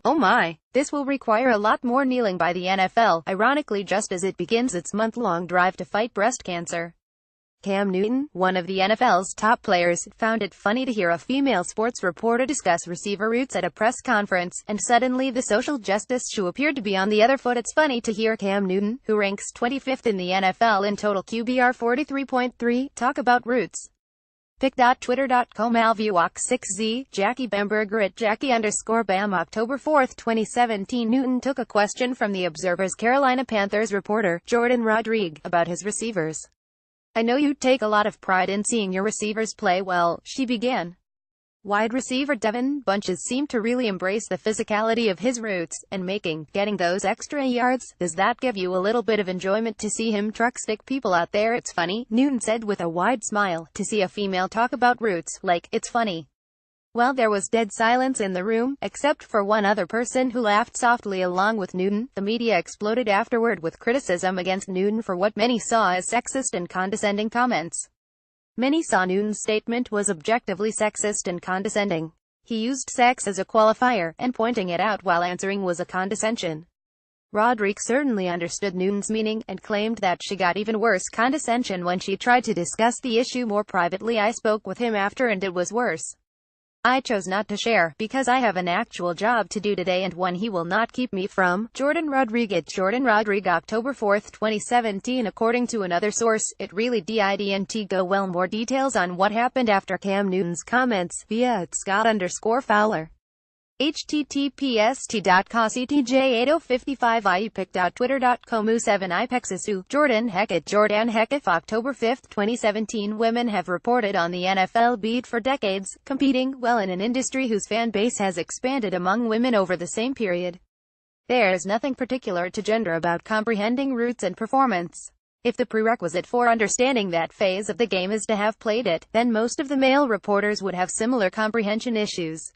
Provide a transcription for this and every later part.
Oh my, this will require a lot more kneeling by the NFL, ironically just as it begins its month-long drive to fight breast cancer. Cam Newton, one of the NFL's top players, found it funny to hear a female sports reporter discuss receiver routes at a press conference, and suddenly the social justice shoe appeared to be on the other foot. It's funny to hear Cam Newton, who ranks 25th in the NFL in total QBR 43.3, talk about routes. Pic.twitter.com Alvuox6Z, Jackie Bamberger at Jackie_Bam October 4, 2017 Newton took a question from the Observer's Carolina Panthers reporter, Jordan Rodriguez, about his receivers. "I know you take a lot of pride in seeing your receivers play well," she began. Wide receiver Devin Bunches seemed to really embrace the physicality of his routes, and getting those extra yards. "Does that give you a little bit of enjoyment to see him truck stick people out there?" "It's funny," Newton said with a wide smile, "to see a female talk about routes, it's funny." Well, there was dead silence in the room, except for one other person who laughed softly along with Newton. The media exploded afterward with criticism against Newton for what many saw as sexist and condescending comments. Many saw Newton's statement was objectively sexist and condescending. He used sex as a qualifier, and pointing it out while answering was a condescension. Rodriguez certainly understood Newton's meaning, and claimed that she got even worse condescension when she tried to discuss the issue more privately. "I spoke with him after and it was worse. I chose not to share, because I have an actual job to do today and one he will not keep me from." Jordan Rodriguez October 4, 2017 According to another source, it really didn't go well. More details on what happened after Cam Newton's comments, via @Scott_Fowler. https://t.ctj8055ie pic.twitter.com7ipexasu Jordan Heckett October 5, 2017 Women have reported on the NFL beat for decades, competing well in an industry whose fan base has expanded among women over the same period. There's nothing particular to gender about comprehending routes and performance. If the prerequisite for understanding that phase of the game is to have played it, then most of the male reporters would have similar comprehension issues.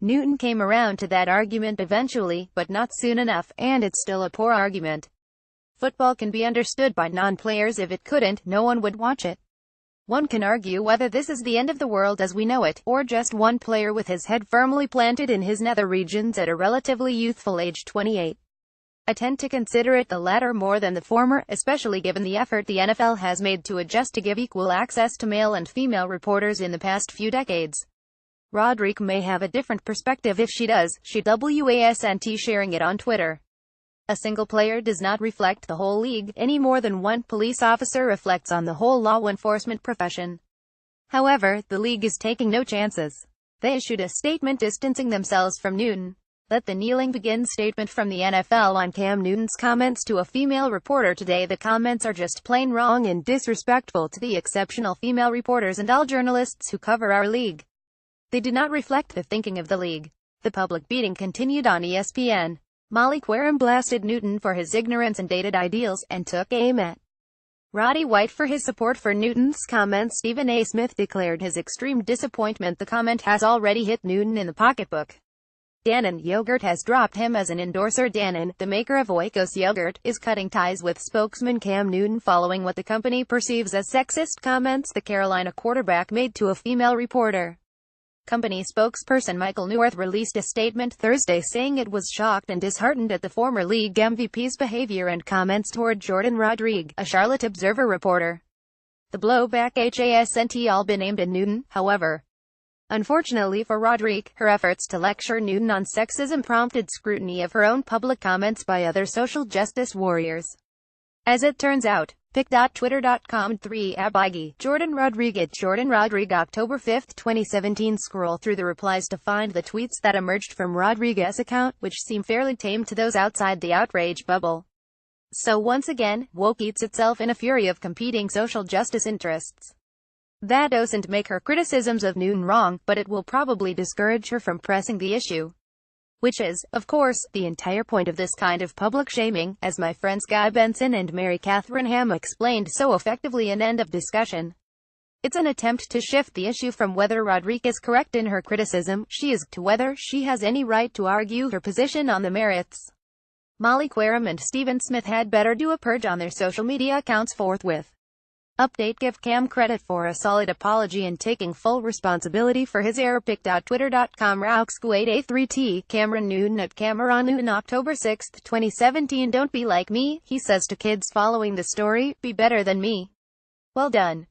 Newton came around to that argument eventually, but not soon enough, and it's still a poor argument. Football can be understood by non-players. If it couldn't, no one would watch it. One can argue whether this is the end of the world as we know it, or just one player with his head firmly planted in his nether regions at a relatively youthful age 28. I tend to consider it the latter more than the former, especially given the effort the NFL has made to adjust to give equal access to male and female reporters in the past few decades. Rodriguez may have a different perspective. If she does, she wasn't sharing it on Twitter. A single player does not reflect the whole league, any more than one police officer reflects on the whole law enforcement profession. However, the league is taking no chances. They issued a statement distancing themselves from Newton. "Let the kneeling begin" statement from the NFL on Cam Newton's comments to a female reporter today. The comments are just plain wrong and disrespectful to the exceptional female reporters and all journalists who cover our league. They do not reflect the thinking of the league. The public beating continued on ESPN. Molly Querim blasted Newton for his ignorance and dated ideals, and took aim at Roddy White for his support for Newton's comments. Stephen A. Smith declared his extreme disappointment. "The comment has already hit Newton in the pocketbook. Dannon Yogurt has dropped him as an endorser." Dannon, the maker of Oikos yogurt, is cutting ties with spokesman Cam Newton following what the company perceives as sexist comments the Carolina quarterback made to a female reporter. Company spokesperson Michael Neuwirth released a statement Thursday saying it was shocked and disheartened at the former league MVP's behavior and comments toward Jordan Rodriguez, a Charlotte Observer reporter. The blowback hasn't all been aimed at Newton, however. Unfortunately for Rodriguez, her efforts to lecture Newton on sexism prompted scrutiny of her own public comments by other social justice warriors. As it turns out, pic.twitter.com 3abigi Jordan Rodriguez October 5, 2017 Scroll through the replies to find the tweets that emerged from Rodriguez's account, which seem fairly tame to those outside the outrage bubble. So once again, woke eats itself in a fury of competing social justice interests. That doesn't make her criticisms of Newton wrong, but it will probably discourage her from pressing the issue. Which is, of course, the entire point of this kind of public shaming, as my friends Guy Benson and Mary Catherine Ham explained so effectively in End of Discussion. It's an attempt to shift the issue from whether Rodriguez is correct in her criticism, to whether she has any right to argue her position on the merits. Molly Querim and Stephen Smith had better do a purge on their social media accounts forthwith. Update: give Cam credit for a solid apology and taking full responsibility for his error. Pic.twitter.com Rauxku8A3T Cameron Newton at Cameron Newton October 6, 2017. Don't be like me, he says to kids following the story, be better than me. Well done.